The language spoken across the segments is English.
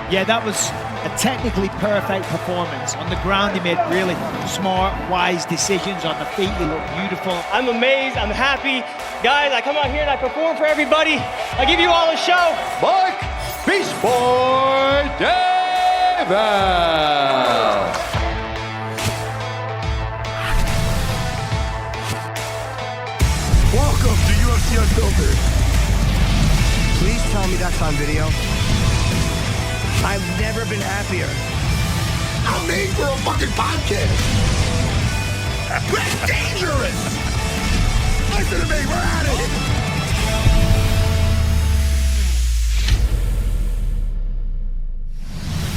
Yeah, that was a technically perfect performance. On the ground, he made really smart, wise decisions. On the feet, he looked beautiful. I'm amazed. I'm happy. Guys, I come out here and I perform for everybody. I give you all a show. Mike Beast Boy Davis. Welcome to UFC Unfiltered. Please tell me that's on video. I've never been happier. I'm made for a fucking podcast. We're dangerous. Listen to me, we're out of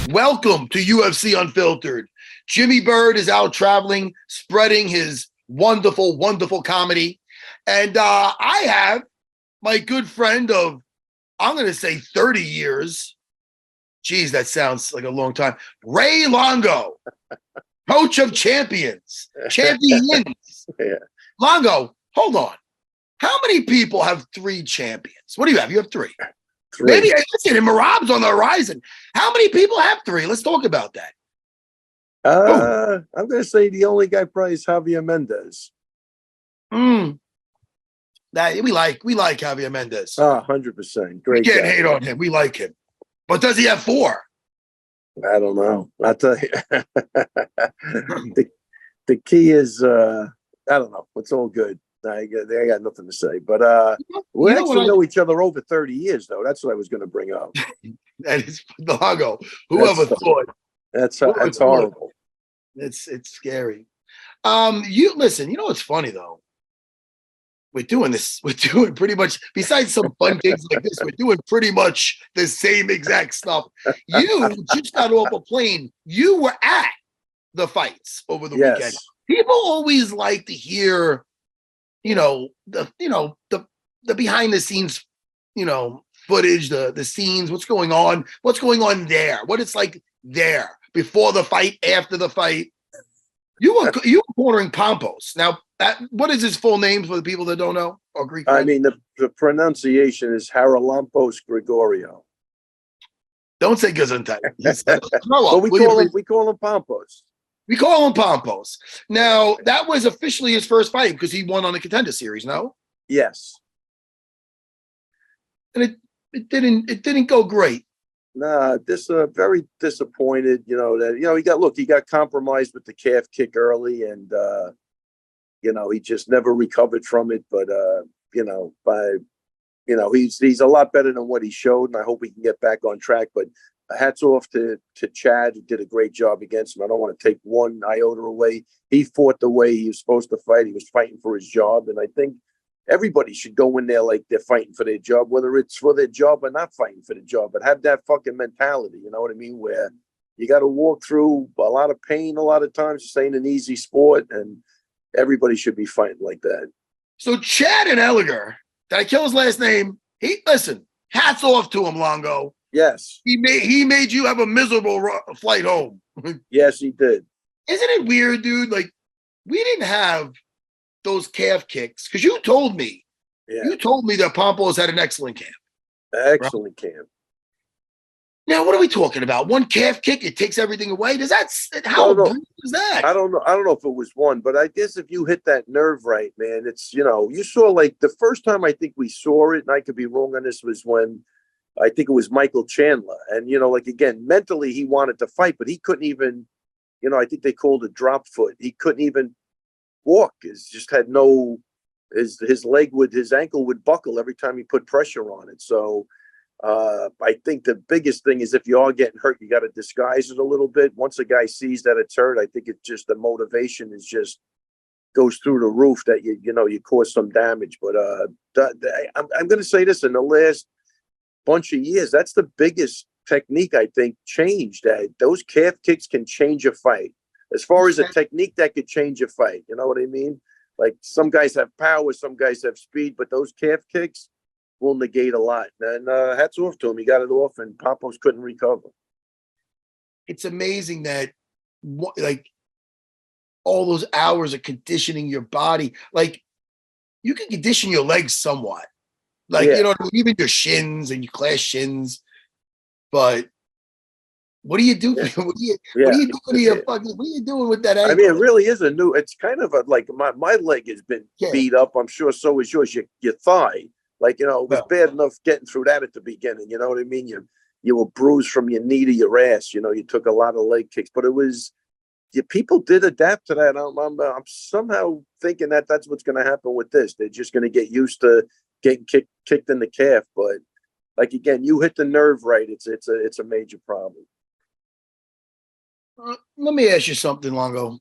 here. Welcome to UFC Unfiltered. Jimmy Bird is out traveling, spreading his wonderful, wonderful comedy. And I have my good friend of, I'm going to say 30 years. Geez, that sounds like a long time. Ray Longo, coach of champions. Champions. Yeah. Longo, hold on. How many people have 3 champions? What do you have? You have 3. 3. Maybe, listen, and Marab's on the horizon. How many people have 3? Let's talk about that. I'm going to say the only guy probably is Javier Mendez. That we like Javier Mendez. 100%. Great. We can't guy. hate on him. We like him. But does he have 4? I don't know. I'll tell you. the key is, I don't know. It's all good. I got nothing to say. But we actually know each other over 30 years, though. That's what I was going to bring up. That is Longo. Whoever thought? That's horrible. It's scary. You listen. You know what's funny though? We're doing pretty much, besides some fun things like this, we're doing pretty much the same exact stuff. You just got off a plane. You were at the fights over the weekend. People always like to hear, the behind the scenes, footage, the scenes, what's going on there, what it's like there before the fight, after the fight. You were cornering Pampos. Now, what is his full name for the people that don't know? Or Greek? I mean, the pronunciation is Serra-Longo Gregorio. Don't say Gesundheit. Well, we call him Pampos. We call him Pampos. Now, that was officially his first fight because he won on the Contender Series, no? Yes. And it didn't go great. Nah, very disappointed. He got compromised with the calf kick early, and he just never recovered from it. But he's a lot better than what he showed, and I hope he can get back on track. But hats off to Chad, who did a great job against him. I don't want to take one iota away. He fought the way he was supposed to fight. He was fighting for his job, and I think everybody should go in there like they're fighting for their job, whether it's for their job or not fighting for the job, but have that fucking mentality, you know what I mean? Where you got to walk through a lot of pain a lot of times. This ain't an easy sport, and everybody should be fighting like that. So Chad and Elliger, did I kill his last name? Listen, hats off to him, Longo. Yes. He made you have a miserable flight home. Yes, he did. Isn't it weird, dude? Like, we didn't have those calf kicks, because you told me that Pampos had an excellent camp. Excellent camp. Now, what are we talking about? One calf kick, it takes everything away? How good is that? I don't know if it was one, but I guess if you hit that nerve right, man, it's, you saw, like, the first time I think we saw it, and I could be wrong on this, was when I think it was Michael Chandler. And, again, mentally he wanted to fight, but he couldn't even, I think they called it drop foot. He couldn't even walk. His ankle would buckle every time he put pressure on it. So I think the biggest thing is if you are getting hurt, you got to disguise it a little bit. Once a guy sees that it's hurt, I think it's just the motivation is just goes through the roof that you cause some damage. But I'm going to say this, in the last bunch of years, that's the biggest technique I think changed. That those calf kicks can change a fight. As far as a technique that could change a fight, you know what I mean? Like, some guys have power, some guys have speed, but those calf kicks will negate a lot. And hats off to him. He got it off, and Pampos couldn't recover. It's amazing that, all those hours of conditioning your body, like, you can condition your legs somewhat. Like, you know what I mean? Even your shins and your class shins. But What do you do? What are you doing? What are you doing with that ankle? I mean, it really is it's kind of like my leg has been beat up. I'm sure so is yours. Your thigh, like, it was bad enough getting through that at the beginning. You know what I mean? You were bruised from your knee to your ass. You took a lot of leg kicks, but people did adapt to that. I'm somehow thinking that that's what's going to happen with this. They're just going to get used to getting kicked in the calf. But like, again, you hit the nerve right. It's a major problem. Let me ask you something, Longo.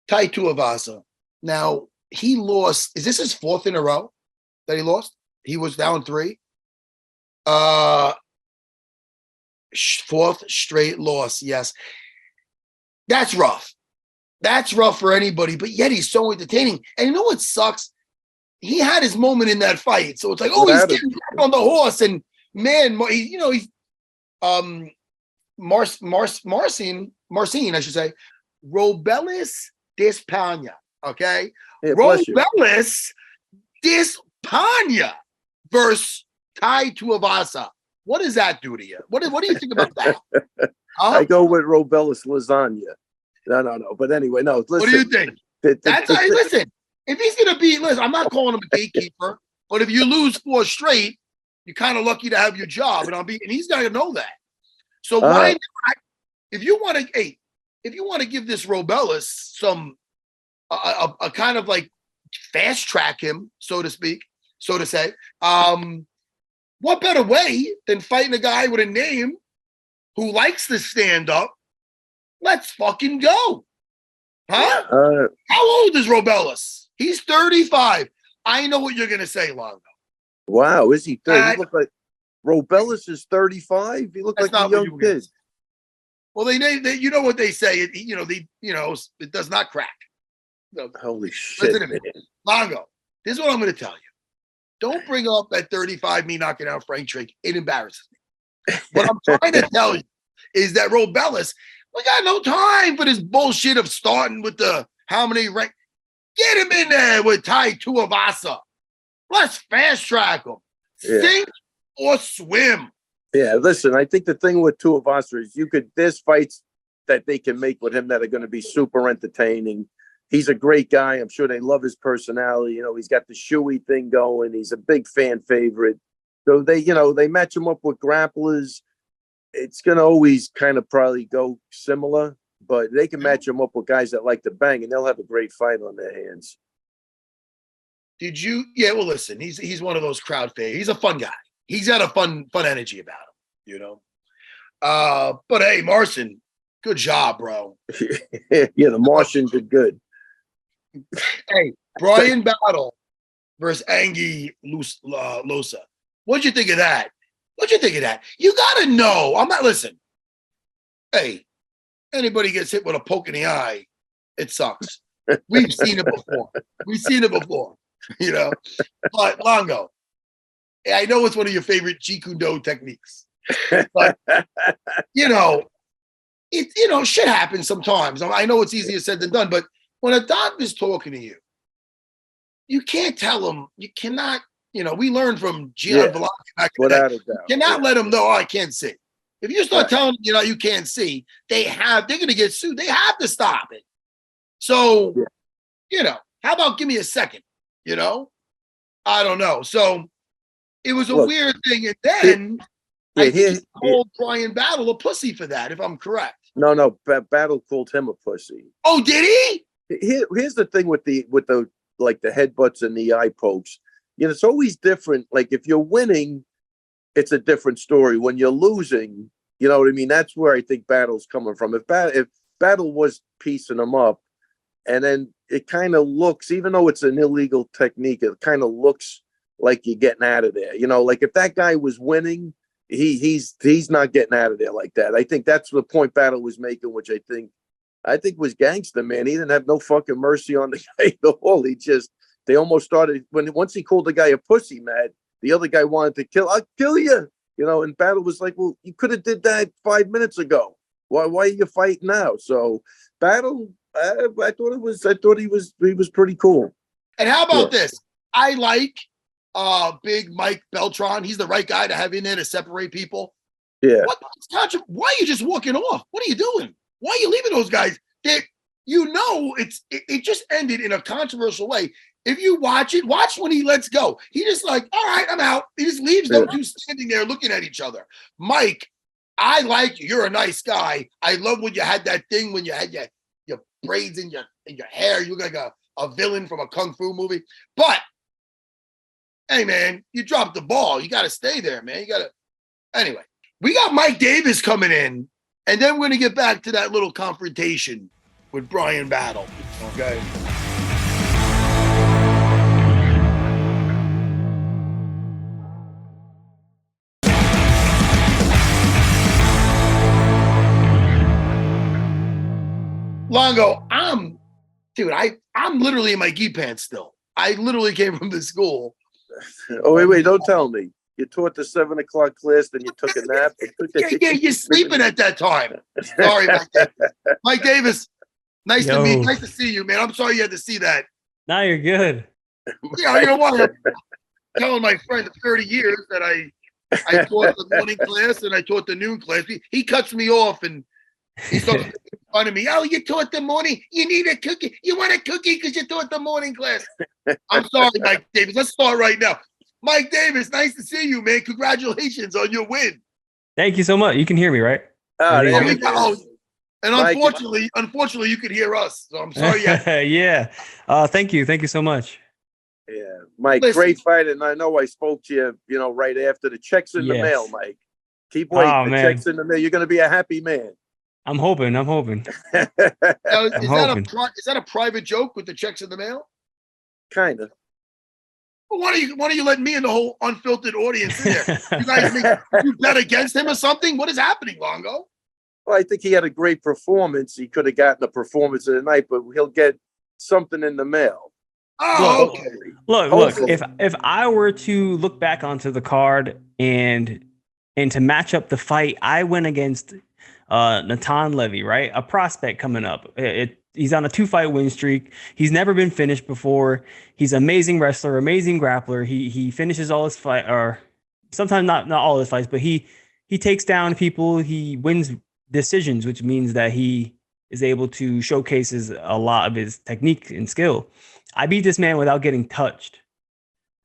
Tai Tuivasa. Now, he lost. Is this his fourth in a row that he lost? He was down 3. Fourth straight loss. Yes. That's rough. That's rough for anybody, but yet he's so entertaining. And you know what sucks? He had his moment in that fight. So it's like, he's getting back on the horse. And man, he's Marcin, I should say, Robelis Despania. Okay, yeah, Robelis Despania versus Tai Tuivasa. What does that do to you? What do you think about that? I go with Robelis lasagna. No. But anyway, no. Listen, what do you think? Listen. If he's gonna listen, I'm not calling him a gatekeeper, but if you lose 4 straight, you're kind of lucky to have your job, and he's got to know that. So why not? If you want to give this Robelis some a kind of like fast track him, so to say, what better way than fighting a guy with a name who likes to stand up? Let's fucking go. Huh? How old is Robelis? He's 35. I know what you're going to say, Longo. Wow, is he 30? He look like Robelis is 35. He looked like a young kid. Well, they you know what they say. It does not crack. No. Holy shit, man. Longo, this is what I'm going to tell you. Don't bring up that 35 me knocking out Frank Drake. It embarrasses me. What I'm trying to tell you is that Robelis, we got no time for this bullshit of starting with the how many rank. Get him in there with Tai Tuivasa. Let's fast track him. Sink or swim. Yeah, listen, I think the thing with Tuivasa is there's fights that they can make with him that are going to be super entertaining. He's a great guy. I'm sure they love his personality. He's got the shoey thing going. He's a big fan favorite. So they match him up with grapplers. It's going to always kind of probably go similar, but they can match him up with guys that like to bang, and they'll have a great fight on their hands. Did you? Yeah, well, listen, he's one of those crowd favorites. He's a fun guy. He's got a fun energy about him, But hey, Marcin, good job, bro. Yeah, the Martian did good. Hey, Brian Battle versus Angie Losa. What'd you think of that? You gotta know. Listen. Hey, anybody gets hit with a poke in the eye, it sucks. We've seen it before. But Longo, I know it's one of your favorite Jeet Kune Do techniques. But shit happens sometimes. I know it's easier said than done, but when a doctor's talking to you, you can't tell him, you cannot, we learned from Gian Vellante back in the day. You cannot let him know, I can't see. If you start telling them, you can't see, they're going to get sued. They have to stop it. So, how about give me a second? I don't know. So it was a weird thing. And then he called Brian Battle a pussy for that, if I'm correct. No, Battle called him a pussy. Oh, did he? Here's the thing with the like the headbutts and the eye pokes. It's always different. Like if you're winning, it's a different story. When you're losing, you know what I mean? That's where I think Battle's coming from. If Battle was piecing them up, and then it kind of looks, even though it's an illegal technique, it kind of looks like you're getting out of there. Like if that guy was winning, he's not getting out of there like that. I think that's the point Battle was making, which I think was gangster, man. He didn't have no fucking mercy on the guy at all. They almost started once he called the guy a pussy, man. The other guy wanted to I'll kill you, and Battle was like, well, you could have did that 5 minutes ago. Why are you fighting now? So Battle, I thought he was pretty cool. And how about this? I like big Mike Beltran. He's the right guy to have in there to separate people. Yeah. Why are you just walking off? What are you doing? Why are you leaving those guys? It just ended in a controversial way. If you watch when he lets go. He just like, all right, I'm out. He just leaves them two standing there looking at each other. Mike, I like you. You're a nice guy. I love when you had that thing when you had your braids in your hair. You look like a villain from a kung fu movie. But hey, man, you dropped the ball. You got to stay there, man. Anyway, we got Mike Davis coming in, and then we're going to get back to that little confrontation with Brian Battle. Okay. Longo, I'm literally in my gi pants still. I literally came from the school. Oh, wait, don't tell me. You taught the 7 o'clock class, then you took a nap. Yeah, you're sleeping at that time. Sorry, Mike Davis. Mike Davis, nice to see you, man. I'm sorry you had to see that. Now you're good. Yeah, you know what? I'm telling my friend of 30 years that I taught the morning class and I taught the noon class. He cuts me off and he starts making fun of me. Oh, you taught the morning. You need a cookie. You want a cookie because you taught the morning class. I'm sorry, Mike Davis. Let's start right now. Mike Davis, nice to see you, man. Congratulations on your win. Thank you so much. You can hear me, right? And unfortunately, you could hear us. So I'm sorry. Yeah. Thank you. Thank you so much. Yeah, Mike, great fight. And I know I spoke to you, right after. The check's in the mail, Mike. Keep waiting. The check's in the mail. You're going to be a happy man. I'm hoping. Is that a private joke with the checks in the mail? Kind of. Well, why don't you let me and the whole unfiltered audience in there? You guys you bet against him or something? What is happening, Longo? Well, I think he had a great performance. He could have gotten a performance of the night, but he'll get something in the mail. Oh, okay. Look. If I were to look back onto the card and to match up the fight, I went against Natan Levy, right? A prospect coming up. He's on a 2-fight win streak. He's never been finished before. He's an amazing wrestler, amazing grappler. He finishes all his fight, or sometimes not all his fights, but he takes down people. He wins decisions, which means that he is able to showcases a lot of his technique and skill. I beat this man without getting touched.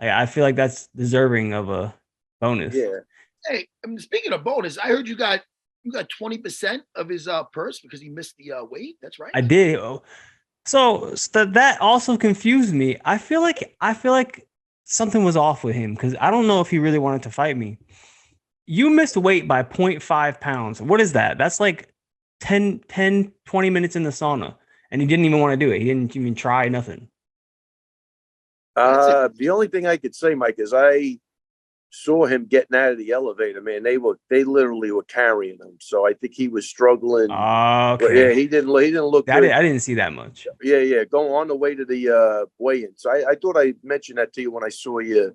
I feel like that's deserving of a bonus. Yeah. Hey, speaking of bonus, I heard you got 20% of his purse because he missed the weight. That's right. I did. So that also confused me. I feel like something was off with him because I don't know if he really wanted to fight me. You missed weight by 0.5 pounds. What is that? That's like 10, 20 minutes in the sauna. And he didn't even want to do it. He didn't even try, nothing. The only thing I could say, Mike, is I saw him getting out of the elevator, man. They literally were carrying him. So I think he was struggling. Okay. Yeah, he didn't look good. I didn't see that much. Yeah. Going on the way to the weigh-in. So I thought I mentioned that to you when I saw you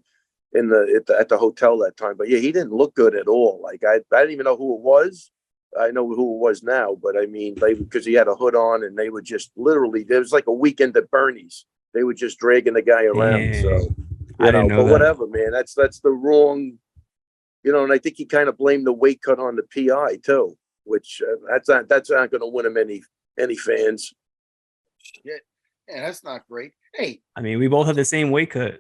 at the hotel that time. But yeah, he didn't look good at all. Like I didn't even know who it was. I know who it was now, but I mean, because he had a hood on and they were just literally, there was like a weekend at Bernie's. They were just dragging the guy around. So, I didn't know but that. whatever, man, that's the wrong, and I think he kind of blamed the weight cut on the PI too, which that's not going to win him any fans. Yeah, that's not great. Hey, I mean, we both have the same weight cut.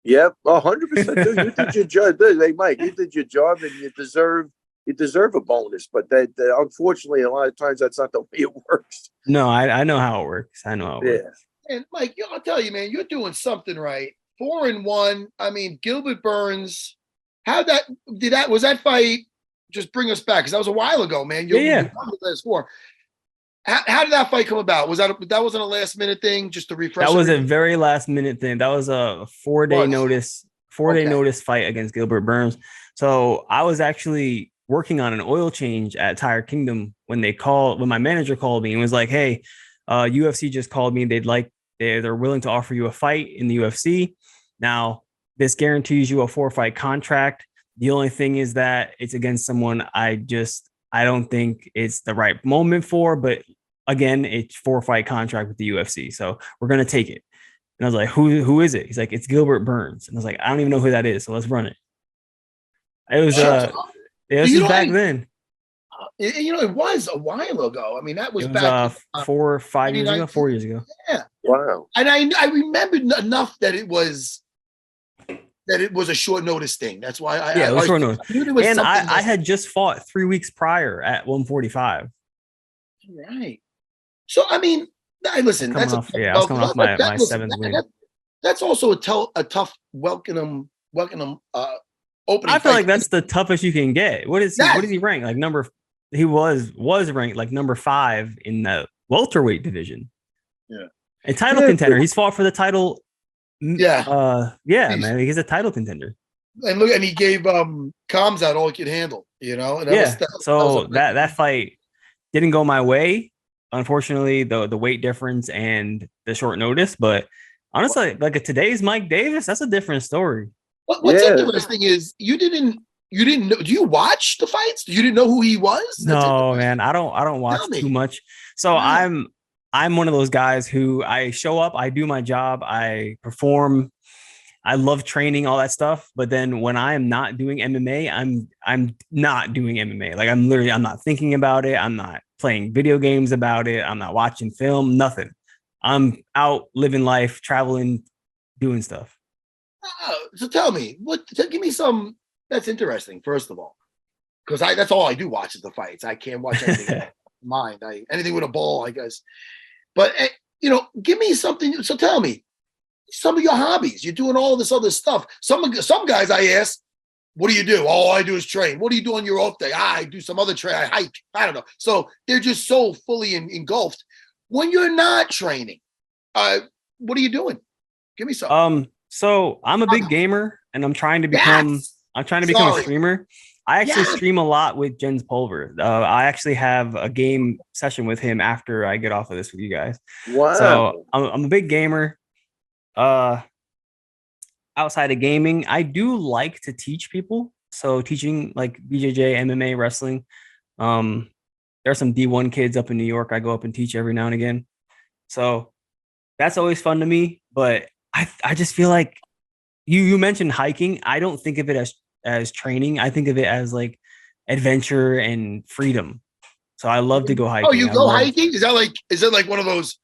Yep, 100%. Dude, you did your job. Hey, Mike, you did your job, and you deserve a bonus. But that unfortunately, a lot of times that's not the way it works. No, I know how it works. I know how it works. And Mike, I'll tell you, man, you're doing something right. 4-1. I mean, Gilbert Burns. Was that fight? Just bring us back because that was a while ago, man. Yeah. Last 4. How did that fight come about? That wasn't a last minute thing? Just to refresh. That was a very last minute thing. That was a 4-day notice. 4-day notice fight against Gilbert Burns. So I was actually working on an oil change at Tire Kingdom when my manager called me and was like, "Hey, UFC just called me. They're willing to offer you a fight in the UFC. Now, this guarantees you a 4-fight contract. The only thing is that it's against someone I don't think it's the right moment for, but again, it's 4-fight contract with the UFC. So we're going to take it." And I was like, who is it? He's like, "It's Gilbert Burns." And I was like, "I don't even know who that is. So let's run it." It was Yeah, this You is know, back then. it was a while ago. I mean, that was It was back 4 or 5 years ago, 2019. 4 years ago. Yeah. Wow. And I remembered enough that it was a short notice thing. That's why Yeah, it was short notice. I knew there was And something I had just fought 3 weeks prior at 145. right. So I mean, listen, I was coming off my seventh win. That's also a tough welcome opening. I feel like that's the toughest you can get. What is he ranked? Like he was ranked like number 5 in the welterweight division. Yeah. A title contender. He's fought for the title. Yeah. Man. He's a title contender. And look, and he gave Combs out all he could handle, And that fight didn't go my way. Unfortunately, the weight difference and the short notice, but honestly, like today's Mike Davis, that's a different story. What's interesting is you didn't know. Do you watch the fights? You didn't know who he was? No, man, I don't watch too much. So I'm one of those guys who I show up, I do my job, I perform. I love training, all that stuff. But then when I am not doing MMA, I'm not doing MMA. Like I'm not thinking about it. I'm not playing video games about it. I'm not watching film, nothing. I'm out living life, traveling, doing stuff. So tell me, give me some. That's interesting. First of all, because that's all I do watch is the fights. I can't watch anything mind. Anything with a ball, I guess. But give me something. So tell me some of your hobbies. You're doing all this other stuff. Some guys I ask, what do you do? All I do is train. What do you do on your off day? I do some other train. I hike. I don't know. So they're just so fully engulfed. When you're not training, what are you doing? Give me something. So I'm a big gamer, and I'm trying to become. I'm trying to become a streamer. I actually stream a lot with Jens Pulver. I actually have a game session with him after I get off of this with you guys. Wow. So I'm a big gamer. Outside of gaming, I do like to teach people. So teaching like BJJ, MMA, wrestling. There are some D1 kids up in New York. I go up and teach every now and again. So that's always fun to me. But I just feel like you mentioned hiking. I don't think of it as training. I think of it as like adventure and freedom. So I love to go hiking. Oh, you go hiking? Is that like one of those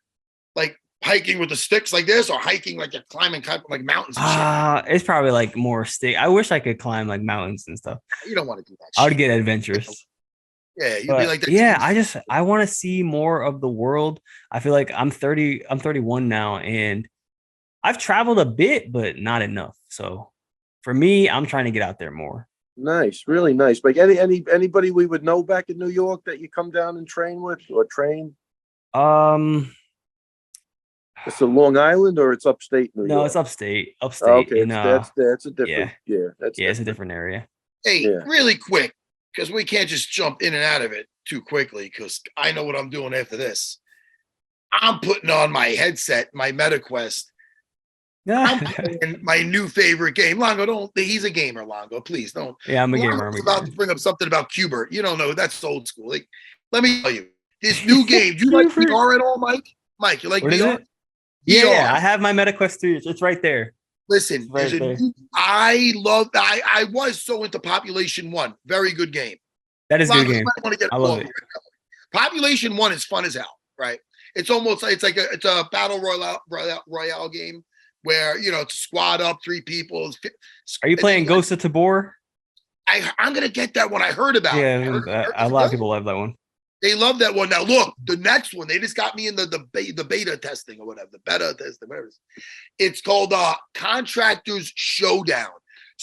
like hiking with the sticks like this, or hiking like you're climbing like mountains and shit? It's probably like more stick. I wish I could climb like mountains and stuff. You don't want to do that. I would get adventurous. Yeah, you'd be like that. Yeah, I want to see more of the world. I feel like I'm 31 now, and I've traveled a bit, but not enough. So for me, I'm trying to get out there more. Nice, really nice. Like anybody we would know back in New York that you come down and train with or train? It's a Long Island or it's upstate New York? No, it's upstate. Okay, that's a different. It's a different area. Hey, really quick, because we can't just jump in and out of it too quickly, because I know what I'm doing after this. I'm putting on my headset, my MetaQuest. I'm playing my new favorite game. Longo, he's a gamer, Longo. Please don't. Yeah, I'm a gamer. I'm about to bring up something about Cubert. You don't know. That's old school. Like, let me tell you, this new game. Do you like VR at all, Mike? Mike, you like VR? Yeah, I have my MetaQuest 3. It's right there. Listen, I love that. I was so into Population 1. Very good game. That is a good game. I love it. Population 1 is fun as hell, right? It's almost like it's a battle royale game where it's a squad up, 3 people. Are you playing Ghost of Tabor? I'm gonna get that one. I heard about. Yeah, a lot of people love that one. They love that one. Now look, the next one, they just got me in the beta testing or whatever, the beta testing, whatever. It's called Contractors Showdown.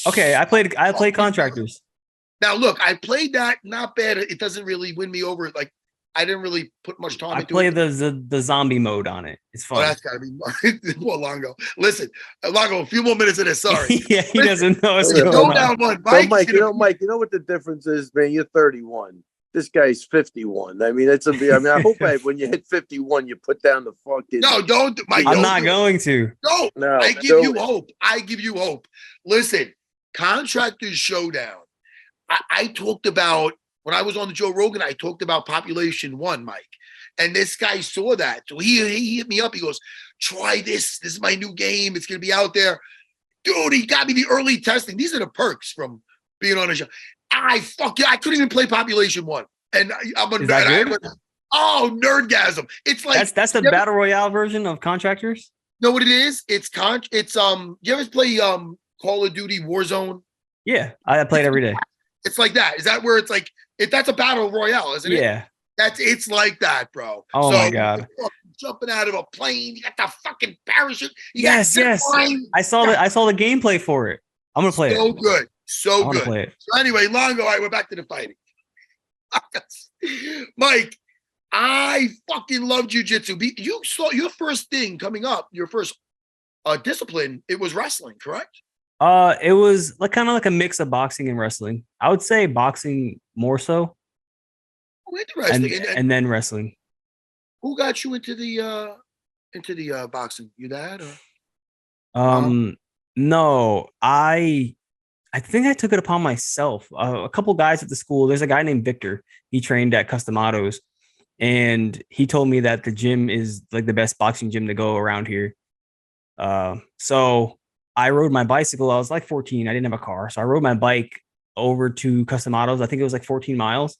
Okay, I played Contractors. Now look, I played that, not bad. It doesn't really win me over. Like I didn't really put much time into it. I played the zombie mode on it. It's fun. Oh, that's gotta be more Longo. Listen, Longo, a few more minutes of this. Sorry. Yeah, he doesn't know what's going go on. down one. Mike, Mike, you know what the difference is, man? You're 31. This guy's 51. I mean, I hope when you hit 51, you put down the fucking. No, don't, Mike. I'm not going to. No, I give you hope. I give you hope. Listen, Contractors Showdown. I talked about when I was on the Joe Rogan. I talked about Population 1, Mike, and this guy saw that, so he hit me up. He goes, "Try this. This is my new game. It's gonna be out there, dude." He got me the early testing. These are the perks from being on a show. I couldn't even play Population 1. And I'm a Is that nerd. good? Nerdgasm. It's like That's the battle royale version of Contractors. know what it is? It's you ever play Call of Duty Warzone? Yeah, I play it every day. It's like that. Is that where it's like that's a battle royale, isn't it? Yeah. It's like that, bro. Oh my God. Jumping out of a plane, you got the fucking parachute. Yes. I saw the gameplay for it. I'm gonna play it. So good. So good. Play it. So anyway, Longo, all right, we're back to the fighting. Mike, I fucking love jiu-jitsu. You saw your first thing coming up, your first discipline, it was wrestling, correct? It was kind of like a mix of boxing and wrestling. I would say boxing more so. Oh, interesting. And then wrestling. Who got you into the boxing? Your dad or? No, I think I took it upon myself. A couple guys at the school. There's a guy named Victor. He trained at Custom Autos, and he told me that the gym is like the best boxing gym to go around here. So I rode my bicycle. I was like 14. I didn't have a car, so I rode my bike over to Custom Autos. I think it was like 14 miles,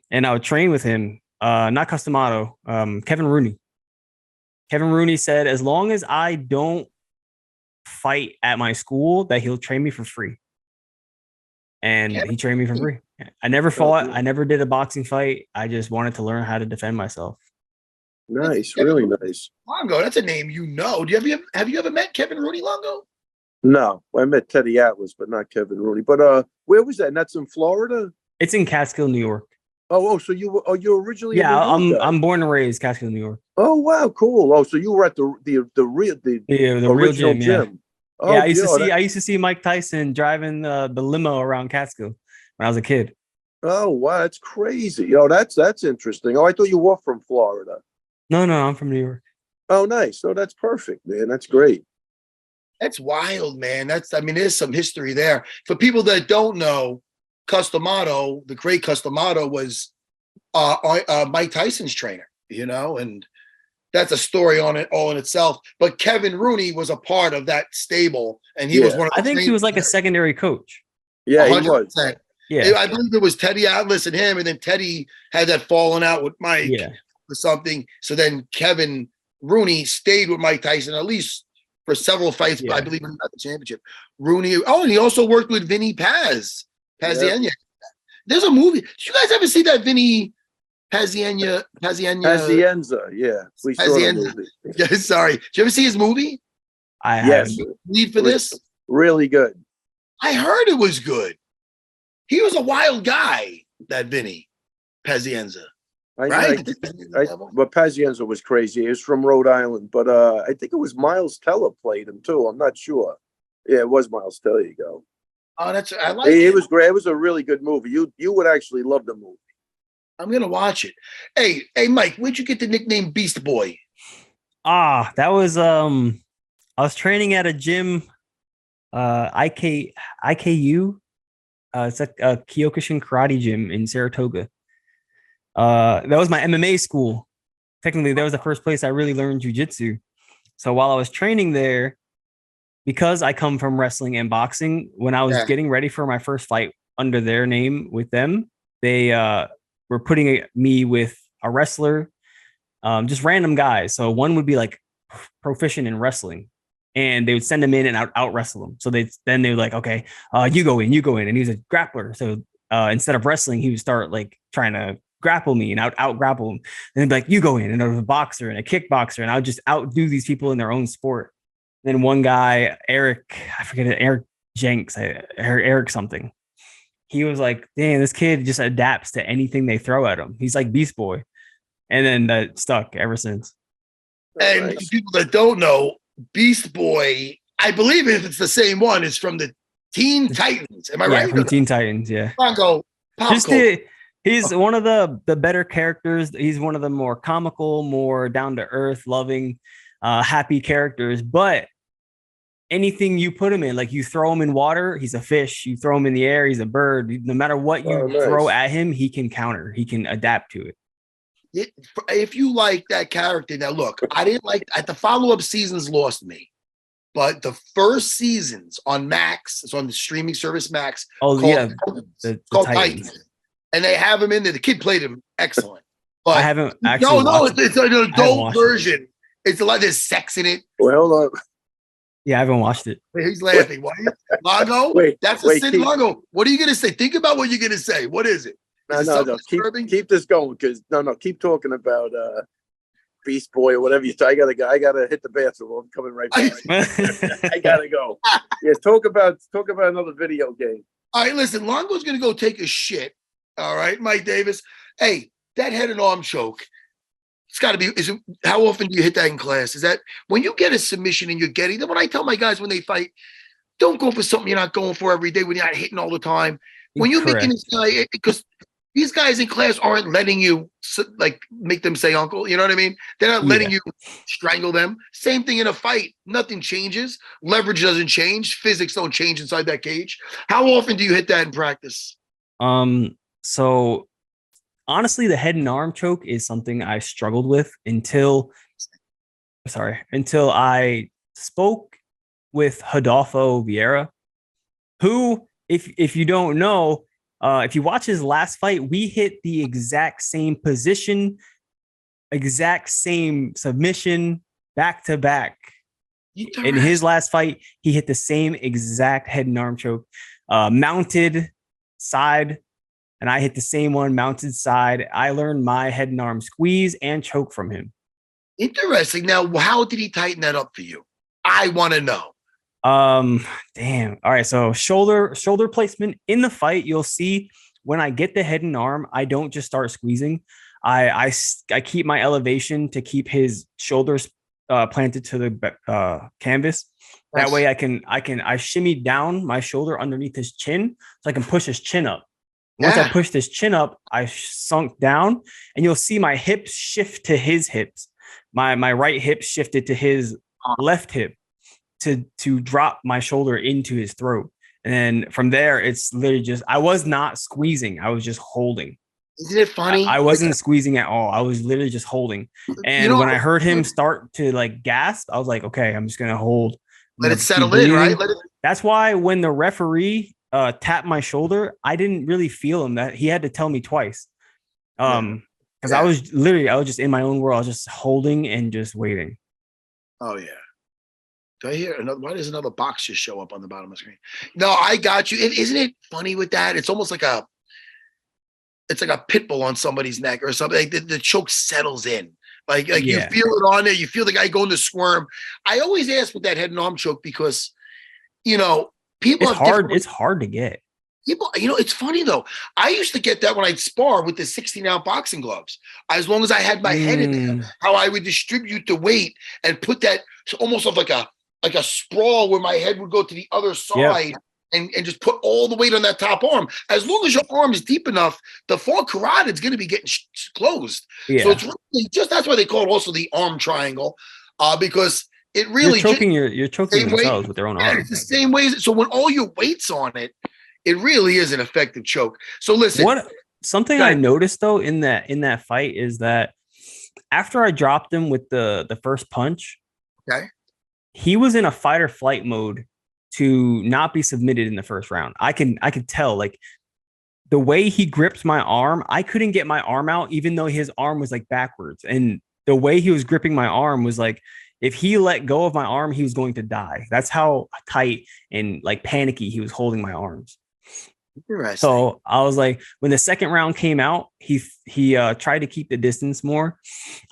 and I would train with him. Not Custom Auto. Kevin Rooney. Kevin Rooney said, as long as I don't fight at my school, that he'll train me for free. And he trained me for free. I never fought. I never did a boxing fight. I just wanted to learn how to defend myself. Nice, really nice. Longo, that's a name you know. Have you ever met Kevin Rooney, Longo? No, I met Teddy Atlas, but not Kevin Rooney. But where was that? And that's in Florida? It's in Catskill, New York. So you're originally I'm born and raised Catskill, New York. Oh wow, cool. Oh, so you were at the real gym. Yeah. Oh, yeah, I used to see Mike Tyson driving the limo around Catskill when I was a kid. Oh wow, that's crazy. That's interesting. Oh, I thought you were from Florida. No, I'm from New York. Oh, nice. Oh, that's perfect, man. That's great. That's wild, man. There's some history there. For people that don't know, Customato, the great Customato, was Mike Tyson's trainer, and that's a story on it all in itself. But Kevin Rooney was a part of that stable, and he was one of the I think he was like a secondary coach. Yeah, 100%. He was. Yeah, I believe it was Teddy Atlas and him, and then Teddy had that falling out with Mike or something. So then Kevin Rooney stayed with Mike Tyson at least for several fights. I believe he got the championship. Rooney. Oh, and he also worked with Vinny Pazienza. There's a movie. Did you guys ever see that Vinny Pazienza? Yeah, we saw the movie. Yeah, sorry. Did you ever see his movie? Yes. Need for this? Really good. I heard it was good. He was a wild guy, that Vinny Pazienza. Right? But Pazienza was crazy. He was from Rhode Island, but I think it was Miles Teller played him too. I'm not sure. Yeah, it was Miles Teller. There you go. Oh, I like it. It was great. It was a really good movie. You would actually love the movie. I'm gonna watch it. Hey, Mike, where'd you get the nickname Beast Boy? That was I was training at a gym, IKU. It's a Kyokushin karate gym in Saratoga. That was my MMA school. Technically, that was the first place I really learned jiu-jitsu. So while I was training there, because I come from wrestling and boxing, when I was getting ready for my first fight under their name with them, they were putting me with a wrestler, just random guys. So one would be like proficient in wrestling, and they would send him in and out wrestle him. So they were like, okay, you go in. And he was a grappler. So instead of wrestling, he would start like trying to grapple me and out grapple him. And they'd be like, you go in. And I was a boxer and a kickboxer, and I would just outdo these people in their own sport. Then one guy, Eric, I forget it, Eric Jenks, Eric something. He was like, dang, this kid just adapts to anything they throw at him. He's like Beast Boy. And then that stuck ever since. And people that don't know, Beast Boy, I believe if it's the same one, is from the Teen Titans. Am I right? From Teen Titans, yeah. Longo, he's one of the better characters. He's one of the more comical, more down-to-earth, loving, happy characters. But anything you put him in, like you throw him in water, he's a fish. You throw him in the air, he's a bird. No matter what you throw at him, he can counter. He can adapt to it. If you like that character, now look, I didn't like the follow-up seasons lost me. but the first seasons on Max, it's on the streaming service Max. Oh, yeah. The called Titans. Titans. And they have him in there. The kid played him excellent. But I haven't actually watched it's an adult version. It's a lot, there's sex in it. Well, hold on. Yeah, I haven't watched it. He's laughing. Why? Longo? That's a sin, Longo. What are you going to say? Think about what you're going to say. What is it? No. Keep this going, because keep talking about Beast Boy or whatever you say. I gotta hit the bathroom. I'm coming right back. I gotta go. Yeah, talk about another video game. All right, listen, Longo's gonna go take a shit. All right, Mike Davis. Hey, that head and arm choke. It's got to be. How often do you hit that in class? Is that when you get a submission and you're getting them? When I tell my guys when they fight, don't go for something you're not going for every day when you're not hitting all the time. When you're making this guy, because these guys in class aren't letting you like make them say uncle. You know what I mean? They're not letting you strangle them. Same thing in a fight. Nothing changes. Leverage doesn't change. Physics don't change inside that cage. How often do you hit that in practice? So honestly, the head and arm choke is something I struggled with until I spoke with Rodolfo Vieira, who, if you don't know, if you watch his last fight, we hit the exact same position, exact same submission, back to back. In his last fight, he hit the same exact head and arm choke, mounted side, and I hit the same one, mounted side. I learned my head and arm squeeze and choke from him. Interesting. Now, how did he tighten that up for you? I want to know. Damn. All right. So shoulder placement in the fight. You'll see when I get the head and arm, I don't just start squeezing. I keep my elevation to keep his shoulders planted to the canvas. That way I shimmy down my shoulder underneath his chin so I can push his chin up. Once I pushed his chin up, I sunk down, and you'll see my hips shift to his hips. My right hip shifted to his left hip to drop my shoulder into his throat. And then from there, it's literally just, I was not squeezing. I was just holding. Isn't it funny? I wasn't squeezing at all. I was literally just holding. And when I heard him start to like gasp, I was like, okay, I'm just going to hold. Let it settle in, right? That's why when the referee tapped my shoulder, I didn't really feel him. That he had to tell me twice. Because I was just in my own world. I was just holding and just waiting. Oh yeah. Do I hear another? Why does another box just show up on the bottom of the screen? No, I got you. Isn't it funny with that? It's almost like a pit bull on somebody's neck or something. Like the choke settles in. Like you feel it on there. You feel the guy going to squirm. I always ask with that head and arm choke because, people. It's hard to get. People, it's funny though. I used to get that when I'd spar with the 16-ounce boxing gloves. As long as I had my head in there, how I would distribute the weight and put that almost like a sprawl where my head would go to the other side and just put all the weight on that top arm. As long as your arm is deep enough, the far carotid is going to be getting closed. Yeah. So it's really that's why they call it also the arm triangle, because it really you're choking themselves with their own arm. It's the same way. So when all your weight's on it, it really is an effective choke. So listen, something I noticed though in that fight is that after I dropped him with the first punch, he was in a fight or flight mode to not be submitted in the first round. I could tell, like, the way he gripped my arm, I couldn't get my arm out, even though his arm was like backwards. And the way he was gripping my arm was like, if he let go of my arm, he was going to die. That's how tight and like panicky he was holding my arms. So I was like, when the second round came out, he tried to keep the distance more.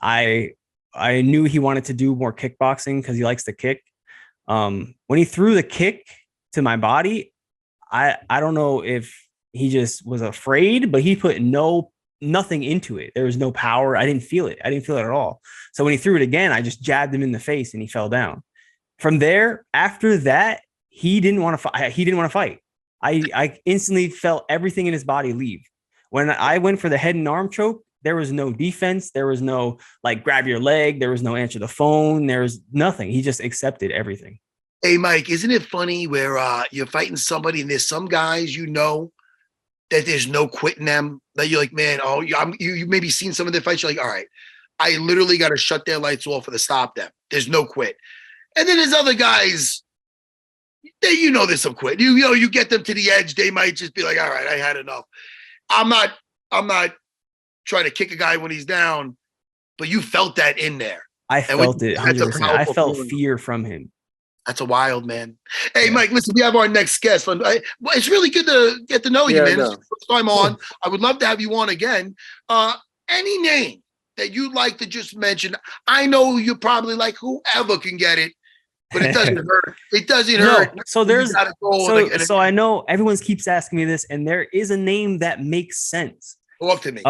I knew he wanted to do more kickboxing because he likes to kick. When he threw the kick to my body, I don't know if he just was afraid, but he put nothing into it. There was no power. I didn't feel it. at all. So when he threw it again, I just jabbed him in the face and he fell down. From there, after that, he didn't want to fight. I instantly felt everything in his body leave. When I went for the head and arm choke, there was no defense. There was no like grab your leg. There was no answer the phone. There was nothing. He just accepted everything. Hey, Mike, isn't it funny where you're fighting somebody and there's some guys that there's no quitting them? That you're like, man, you maybe seen some of their fights. You're like, all right, I literally got to shut their lights off or to stop them. There's no quit. And then there's other guys, you know this will quit. You know, you get them to the edge, they might just be like, all right, I had enough. I'm not trying to kick a guy when he's down, but you felt that in there. I felt it 100%. I felt feeling. fear from him. That's a wild man. Hey, Mike, listen, we have our next guest. It's really good to get to know you, man. It's the first time on. I would love to have you on again. Any name that you'd like to just mention? I know you're probably like whoever can get it, but it doesn't hurt. It doesn't hurt. So so I know everyone keeps asking me this, and there is a name that makes sense. Talk to me.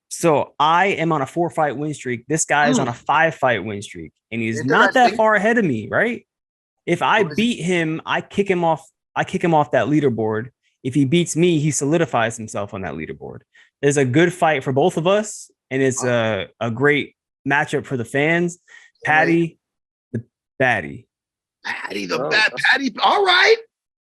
So I am on a 4-fight win streak. This guy is on a 5-fight win streak, and he's not that far ahead of me, right? If I beat him, I kick him off that leaderboard. If he beats me, he solidifies himself on that leaderboard. There's a good fight for both of us, and it's a great matchup for the fans. Patty, the baddie. Patty, the bad Patty. All right.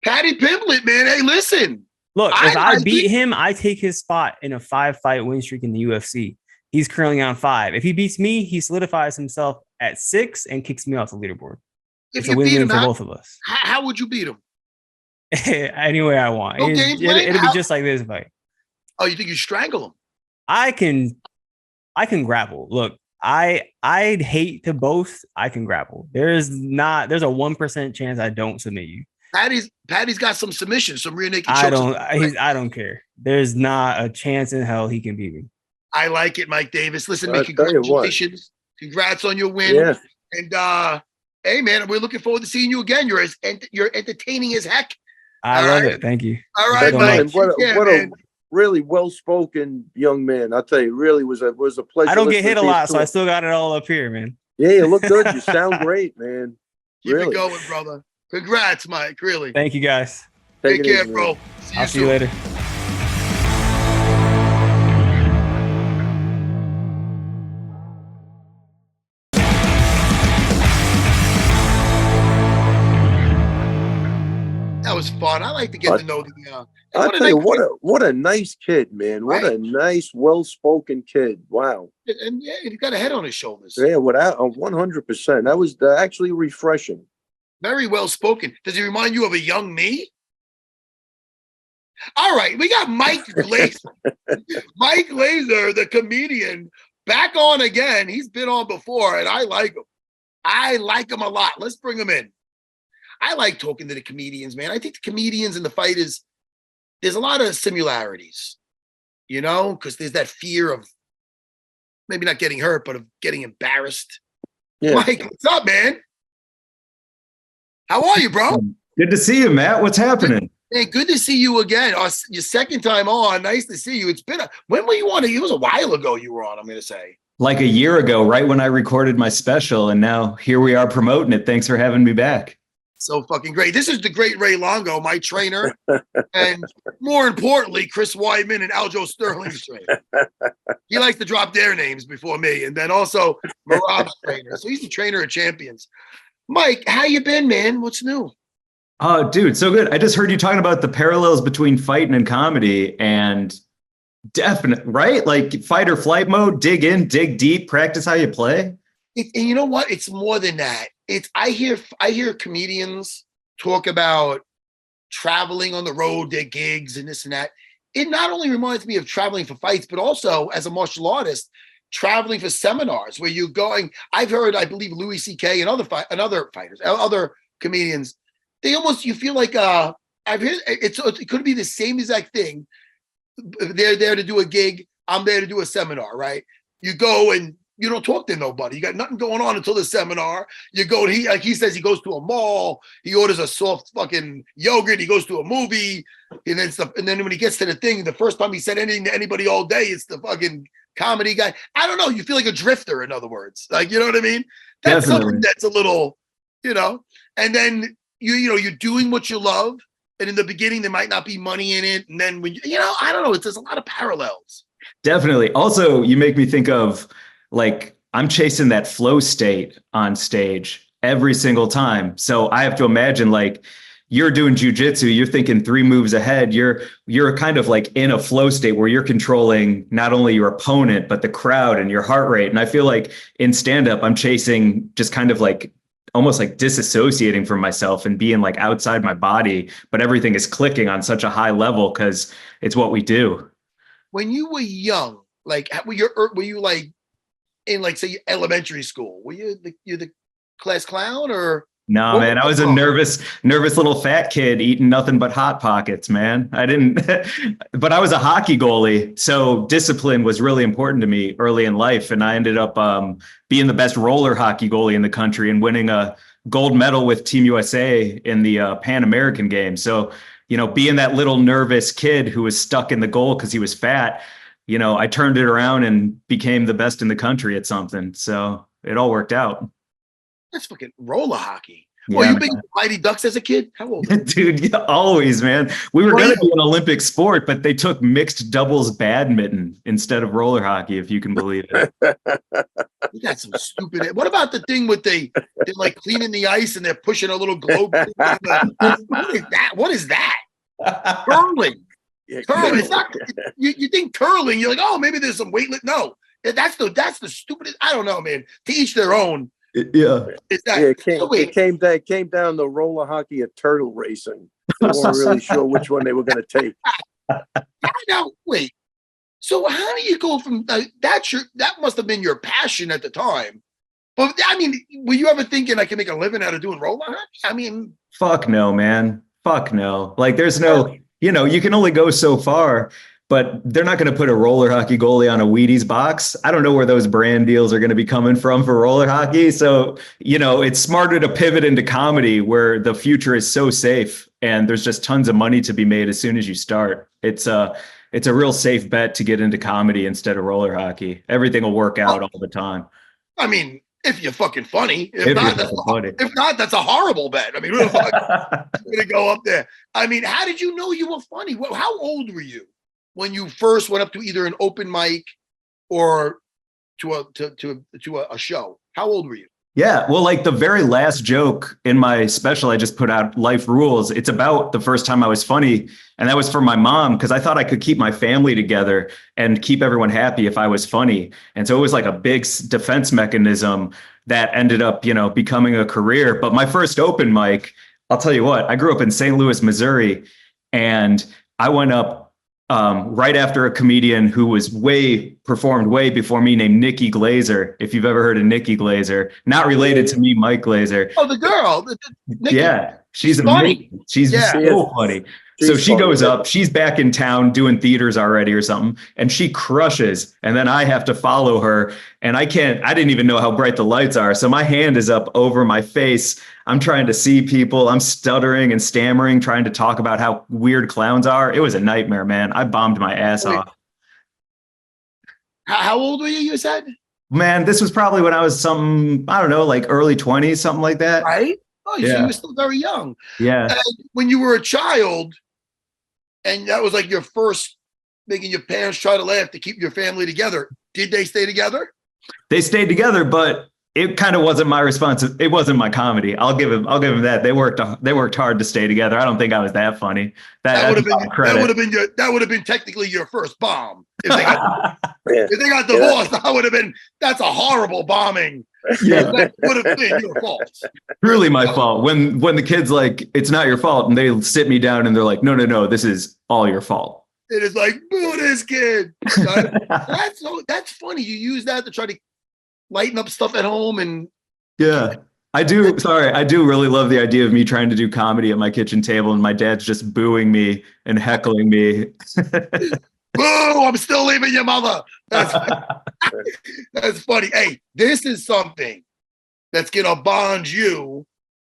Patty Pimblett, man. Hey, listen. Look, if I beat him, I take his spot in a 5-fight win streak in the UFC. He's currently on 5. If he beats me, he solidifies himself at 6 and kicks me off the leaderboard. If it's you a win-win for both of us. How would you beat him? Any way I want. No it'll be just like this fight. Oh, you think you strangle him? I can grapple. Look, I'd hate to boast. I can grapple. There's a 1% chance I don't submit you. Patty's got some submissions, some rear naked chokes. I don't care. There's not a chance in hell he can beat me. I like it, Mike Davis. Listen, man, congratulations. Congrats on your win. Yeah. And hey, man, we're looking forward to seeing you again. You're entertaining as heck. I love it. Thank you. All right, Mike. What a really well-spoken young man. I'll tell you, really was a pleasure. I don't get hit a lot, so I still got it all up here, man. Yeah, you look good. You sound great, man. Keep it going, brother. Congrats, Mike. Really. Thank you, guys. Take care, bro. I'll see you later. That was fun. I like to get to know the. I'll tell you what a nice kid, man. What a nice, well-spoken kid. Wow. And yeah, he got a head on his shoulders. Yeah, 100%. That was actually refreshing. Very well spoken. Does he remind you of a young me? All right, we got Mike Glazer. Mike Glazer, the comedian, back on again. He's been on before, and I like him. I like him a lot. Let's bring him in. I like talking to the comedians, man. I think the comedians and the fighters, there's a lot of similarities, you know, because there's that fear of maybe not getting hurt, but of getting embarrassed. Yeah. Mike, what's up, man? How are you, bro? Good to see you, Matt. What's happening? Hey, good to see you again. Your second time on. Nice to see you. It's been when were you on? It was a while ago you were on, I'm going to say. Like a year ago, right when I recorded my special, and now here we are promoting it. Thanks for having me back. So fucking great. This is the great Ray Longo, my trainer. And more importantly, Chris Weidman and Aljo Sterling's trainer. He likes to drop their names before me. And then also Marab's trainer. So he's the trainer of champions. Mike, how you been, man? What's new? Oh, dude, so good. I just heard you talking about the parallels between fighting and comedy, and definite, right? Like fight or flight mode, dig in, dig deep, practice how you play. And you know what? It's more than that. I hear comedians talk about traveling on the road, their gigs and this and that. It not only reminds me of traveling for fights, but also as a martial artist, traveling for seminars where you're going. I've heard, I believe, Louis C.K. and other fighters, other comedians. You feel like I've heard it could be the same exact thing. They're there to do a gig. I'm there to do a seminar, right? You go and you don't talk to nobody. You got nothing going on until the seminar. You go, he says he goes to a mall. He orders a soft fucking yogurt. He goes to a movie and then stuff. And then when he gets to the thing, the first time he said anything to anybody all day, it's the fucking comedy guy. I don't know. You feel like a drifter, in other words. Like, you know what I mean? That's Definitely. Something that's a little, and then you're doing what you love. And in the beginning, there might not be money in it. And then when I don't know, there's a lot of parallels. Definitely. Also, you make me think of, like, I'm chasing that flow state on stage every single time. So I have to imagine, like, you're doing jujitsu, you're thinking 3 moves ahead. You're kind of like in a flow state where you're controlling not only your opponent, but the crowd and your heart rate. And I feel like in stand-up, I'm chasing just kind of like almost like disassociating from myself and being like outside my body, but everything is clicking on such a high level because it's what we do. When you were young, like were you like in like say elementary school? Were you the class clown or? No, man, I was a nervous little fat kid eating nothing but Hot Pockets, man. I didn't, but I was a hockey goalie. So discipline was really important to me early in life. And I ended up being the best roller hockey goalie in the country and winning a gold medal with Team USA in the Pan American Games. So, you know, being that little nervous kid who was stuck in the goal because he was fat, you know, I turned it around and became the best in the country at something. So it all worked out. That's fucking roller hockey. Yeah, Well, you big Mighty Ducks as a kid? How old? Dude, yeah, always, man. We were going to be an Olympic sport, but they took mixed doubles badminton instead of roller hockey, if you can believe it. You got some stupid. What about the thing with they're like cleaning the ice and they're pushing a little globe? What is that? What is that? Curling. Curling. It's not. You think curling? You're like, oh, maybe there's some weightlifting. No, that's the stupidest. I don't know, man. To each their own. Yeah. It came down to roller hockey and turtle racing. They weren't really sure which one they were going to take. Now, wait. So how do you go from that must have been your passion at the time. But I mean, were you ever thinking I can make a living out of doing roller hockey? I mean, fuck no, man. Fuck no. Like there's no, you know, you can only go so far. But they're not going to put a roller hockey goalie on a Wheaties box. I don't know where those brand deals are going to be coming from for roller hockey. So, you know, it's smarter to pivot into comedy where the future is so safe and there's just tons of money to be made as soon as you start. It's a real safe bet to get into comedy instead of roller hockey. Everything will work out all the time. I mean, if you're fucking funny. If not, that's a horrible bet. I mean, we're going to go up there. I mean, how did you know you were funny? How old were you when you first went up to either an open mic or to a show? How old were you? Yeah, well, like the very last joke in my special I just put out, Life Rules, it's about the first time I was funny. And that was for my mom because I thought I could keep my family together and keep everyone happy if I was funny. And so it was like a big defense mechanism that ended up, you know, becoming a career. But my first open mic, I'll tell you what, I grew up in St. Louis, Missouri, and I went up right after a comedian who was performed way before me named Nikki Glazer. If you've ever heard of Nikki Glazer, not related to me, Mike Glazer. Oh, the girl. Nikki. Yeah, she's amazing. She's so funny. So she goes up, she's back in town doing theaters already or something, and she crushes. And then I have to follow her. And I didn't even know how bright the lights are. So my hand is up over my face. I'm trying to see people. I'm stuttering and stammering, trying to talk about how weird clowns are. It was a nightmare, man. I bombed my ass off. How old were you said? Man, this was probably when I was something, I don't know, like early 20s, something like that. Right? Oh, yeah. So you were still very young. Yeah. And when you were a child, and that was like your first making your parents try to laugh to keep your family together, did they stay together? They stayed together, but it kind of wasn't my response. It wasn't my comedy. I'll give him that. They worked hard to stay together. I don't think I was that funny. That would have been technically your first bomb. If they got divorced, that's a horrible bombing. Yeah. That would have been your fault. Truly my fault. When the kid's like, it's not your fault, and they sit me down and they're like, no, this is all your fault. It is like, boo this kid. That's funny. You use that to try to lighten up stuff at home. And yeah, I do. Sorry, I do really love the idea of me trying to do comedy at my kitchen table and my dad's just booing me and heckling me. Boo, I'm still leaving your mother. That's funny. Hey, this is something that's going to bond you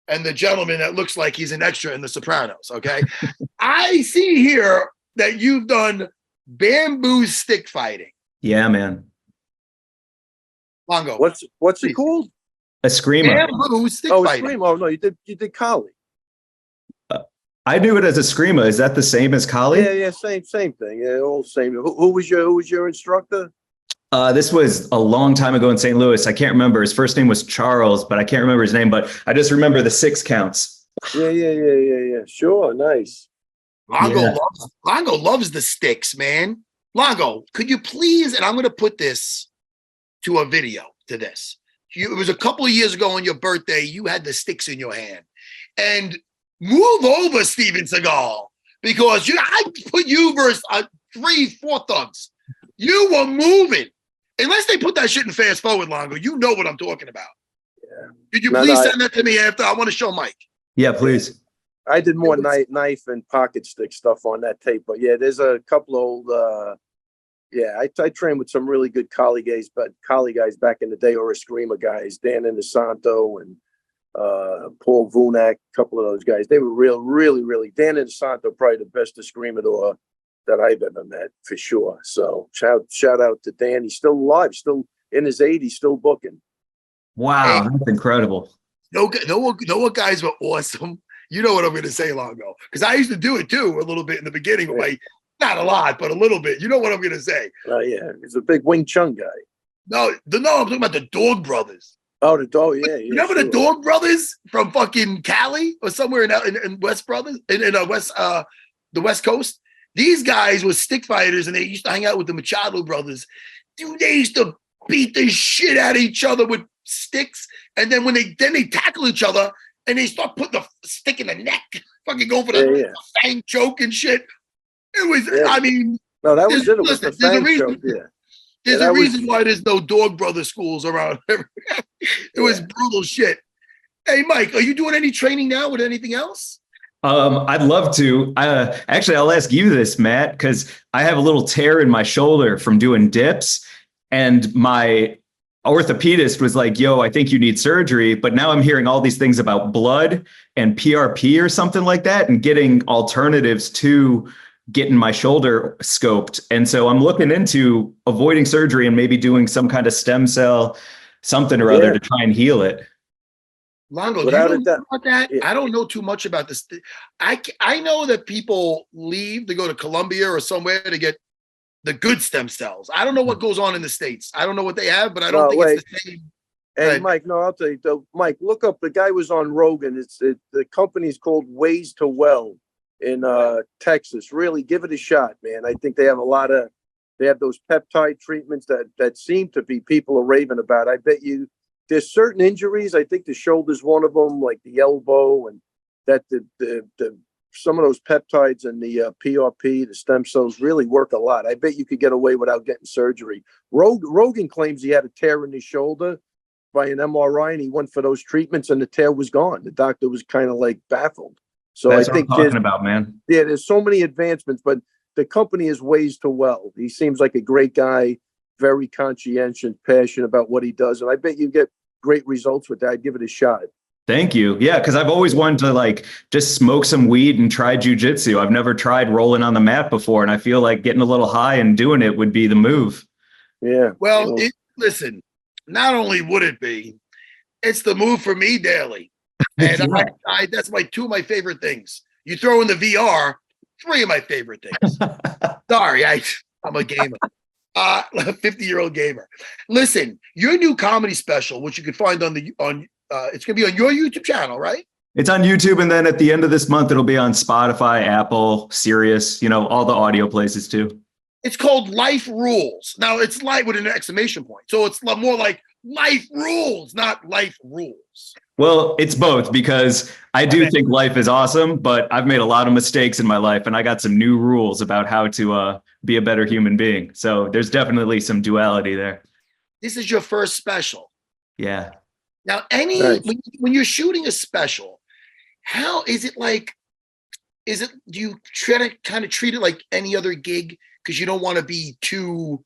and the gentleman that looks like he's an extra in The Sopranos, okay? I see here that you've done bamboo stick fighting. Yeah, man. Longo. What's it called? Eskrima. Bamboo stick fighting. Eskrima. Oh, no, you did Kali. I knew it as Eskrima. Is that the same as Kali? Yeah, same thing. Yeah, all same. Who was your instructor? This was a long time ago in St. Louis. I can't remember. His first name was Charles, but I can't remember his name. But I just remember the 6 counts. Yeah. Sure, nice. Longo loves the sticks, man. Longo, could you please? And I'm going to put this to a video to this. it was a couple of years ago on your birthday, you had the sticks in your hand. And move over, Steven Seagal, because I put you versus 3-4 thugs. You were moving. Unless they put that shit in fast forward, Longo, you know what I'm talking about. Yeah. Could you please send that to me after? I want to show Mike. Yeah, please. I did more knife and pocket stick stuff on that tape, but yeah, there's a couple of old. I trained with some really good collie guys back in the day, or Eskrima guys, Dan Inosanto and Paul Vunak, a couple of those guys. They were really. Dan Inosanto, probably the best Escrimador that I've ever met, for sure. So shout out to Dan. He's still alive, still in his 80s, still booking. Wow, that's incredible. No, what guys were awesome. You know what I'm going to say, Longo, because I used to do it too a little bit in the beginning of not a lot, but a little bit. You know what I'm going to say? Oh yeah, he's a big Wing Chun guy. No, I'm talking about the Dog Brothers. Oh, the dog, yeah. You remember the Dog Brothers from fucking Cali or somewhere in West Brothers in West the West Coast? These guys were stick fighters, and they used to hang out with the Machado brothers. Dude, they used to beat the shit out of each other with sticks, and then when they tackle each other. And they start putting the stick in the neck, fucking going for the fang choke and shit. It was, I mean, no, that was it. It was the fang choke. Yeah. There's a reason why there's no Dog Brother schools around. It was brutal shit. Hey, Mike, are you doing any training now with anything else? I'd love to. Actually, I'll ask you this, Matt, because I have a little tear in my shoulder from doing dips, and my orthopedist was like, yo, I think you need surgery. But now I'm hearing all these things about blood and PRP or something like that, and getting alternatives to getting my shoulder scoped. And so I'm looking into avoiding surgery and maybe doing some kind of stem cell, something or other to try and heal it. Longo, do you know about that? Yeah. I don't know too much about this. I know that people leave to go to Colombia or somewhere to get the good stem cells. I don't know what goes on in the States. I don't know what they have, but I don't think it's the same. Hey, Mike, I'll tell you. Mike, look up. The guy was on Rogan. The company's called Ways to Well in Texas. Really, give it a shot, man. I think they have they have those peptide treatments that seem to be people are raving about. I bet you there's certain injuries. I think the shoulder's one of them, like the elbow, and that the some of those peptides and the PRP, the stem cells, really work a lot. I bet you could get away without getting surgery. Rogan claims he had a tear in his shoulder by an MRI, and he went for those treatments, and the tear was gone. The doctor was kind of like baffled. So that's I think what I'm talking about, man. Yeah, there's so many advancements, but the company is Ways to Well. He seems like a great guy, very conscientious, passionate about what he does, and I bet you get great results with that. I'd give it a shot. Thank you. Yeah, because I've always wanted to just smoke some weed and try jujitsu. I've never tried rolling on the mat before, and I feel like getting a little high and doing it would be the move. Yeah. Well, listen, not only would it be, it's the move for me daily. And that's two of my favorite things. You throw in the VR, 3 of my favorite things. Sorry, I'm a gamer. 50-year-old gamer. Listen, your new comedy special, which you can find it's going to be on your YouTube channel, right? It's on YouTube, and then at the end of this month, it'll be on Spotify, Apple, Sirius, all the audio places too. It's called Life Rules. Now, it's life with an exclamation point. So it's more like Life Rules, not Life Rules. Well, it's both, because I do think life is awesome, but I've made a lot of mistakes in my life, and I got some new rules about how to be a better human being. So there's definitely some duality there. This is your first special. Yeah. Now, when you're shooting a special, how is it like? Do you try to kind of treat it like any other gig because you don't want to be too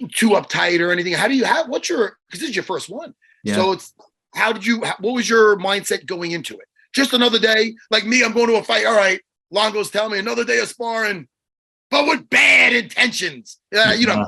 uptight or anything? Because this is your first one. Yeah. So what was your mindset going into it? Just another day, like me, I'm going to a fight. All right, Longo's telling me another day of sparring, but with bad intentions. You know,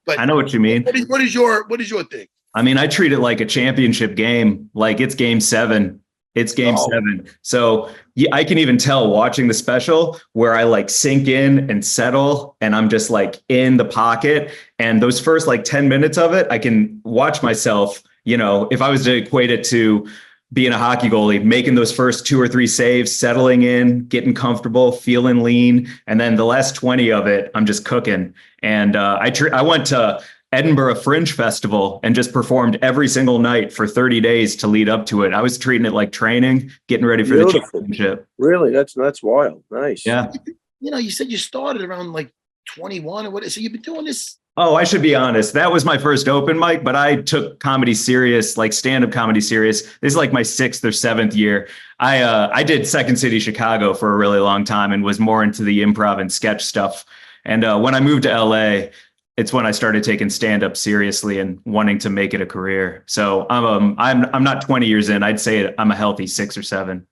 but I know what you mean. What is your thing? I mean, I treat it like a championship game. Like it's game 7. It's game 7. So I can even tell watching the special where I sink in and settle, and I'm just in the pocket. And those first 10 minutes of it, I can watch myself, if I was to equate it to being a hockey goalie, making those first 2 or 3 saves, settling in, getting comfortable, feeling lean. And then the last 20 of it, I'm just cooking. And I went to Edinburgh Fringe Festival and just performed every single night for 30 days to lead up to it. I was treating it like training, getting ready for the championship. Really? That's wild. Nice. Yeah. You know, you said you started around like 21 or what? So you've been doing this. Oh, I should be honest. That was my first open mic, but I took comedy serious, like stand-up comedy serious. This is like my 6th or 7th year. I did Second City Chicago for a really long time and was more into the improv and sketch stuff. And when I moved to LA, it's when I started taking stand-up seriously and wanting to make it a career. So I'm not 20 years in. I'd say I'm a healthy 6 or 7.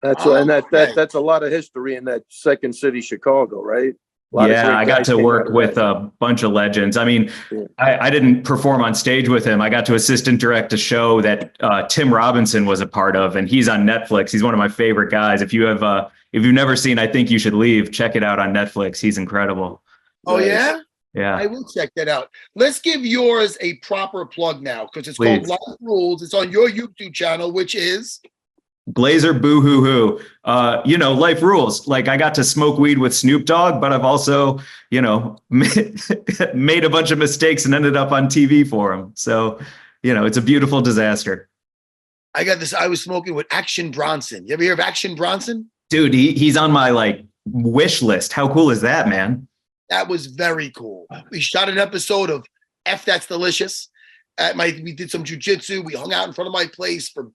That's a lot of history in that Second City Chicago, right? Yeah, I got to work with a bunch of legends. I mean, I didn't perform on stage with him. I got to assistant direct a show that Tim Robinson was a part of, and he's on Netflix. He's one of my favorite guys. If you've never seen I Think You Should Leave, check it out on Netflix. He's incredible. Oh, yeah? Yeah. I will check that out. Let's give yours a proper plug now because it's called Life Rules. It's on your YouTube channel, which is Glazer Boo Hoo Hoo. You know, life rules. Like I got to smoke weed with Snoop Dogg, but I've also, you know, made a bunch of mistakes and ended up on TV for him. So, you know, it's a beautiful disaster. I got this. I was smoking with Action Bronson. You ever hear of Action Bronson? Dude, he's on my like wish list. How cool is that, man? That was very cool. We shot an episode of F That's Delicious. We did some jujitsu. We hung out in front of my place for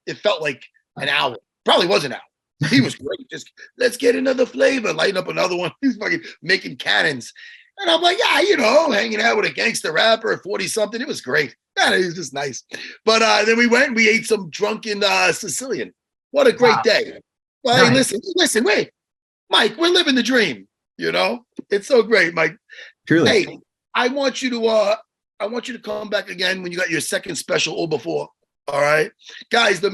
it felt like an hour. Probably was an hour. He was great. Just let's get another flavor, lighten up another one. He's fucking making cannons. And I'm like, yeah, you know, hanging out with a gangster rapper at 40 something. It was great. Man, it was just nice. But then we went and we ate some drunken Sicilian. What a great day. Well, nice. Hey, listen, wait. Mike, we're living the dream. You know, it's so great, Mike. Truly. Hey, I want you to come back again when you got your second special or before. All right, guys, the